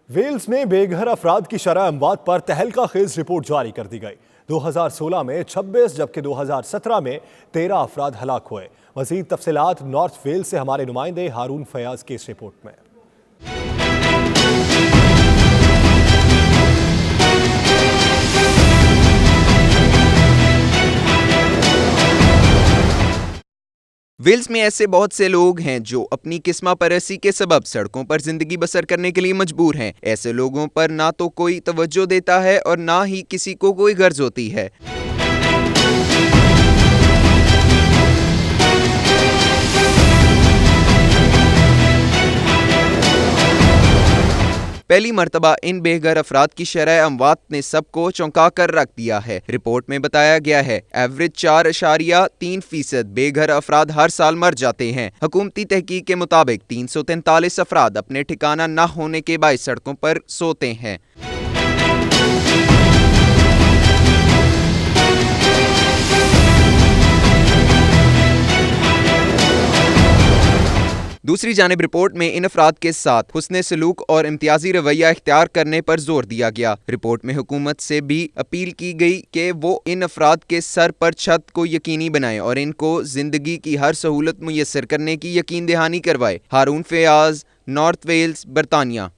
Wales में बेघर अफराद की शरह अमवात पर तहलका खेज रिपोर्ट जारी कर दी गई। 2016 में 26 जबकि 2017 में 13 अफराद हलाक हुए। मजीद तफसीलात नॉर्थ वेल्स से हमारे नुमाइंदे हारून फयाज की इस रिपोर्ट में। वेल्स में ऐसे बहुत से लोग हैं जो अपनी किस्मा परस्ती के सबब सड़कों पर जिंदगी बसर करने के लिए मजबूर हैं। ऐसे लोगों पर ना तो कोई तवज्जो देता है और ना ही किसी को कोई गर्ज होती है। पहली मर्तबा इन बेघर अफराद की शरह अमवात ने सबको चौंका कर रख दिया है। रिपोर्ट में बताया गया है एवरेज 4.3% बेघर अफराद हर साल मर जाते हैं। हुकूमती तहकीक के मुताबिक 343 अफराद अपने ठिकाना न होने के बायस सड़कों पर सोते हैं। दूसरी जानिब रिपोर्ट में इन अफराद के साथ हुस्ने सलूक और इम्तियाजी रवैया इख्तियार करने पर जोर दिया गया। रिपोर्ट में हुकूमत से भी अपील की गई कि वो इन अफराद के सर पर छत को यकीनी बनाए और इनको जिंदगी की हर सहूलत मुयस्सर करने की यकीन दहानी करवाए। हारून फयाज, नॉर्थ वेल्स, बरतानिया।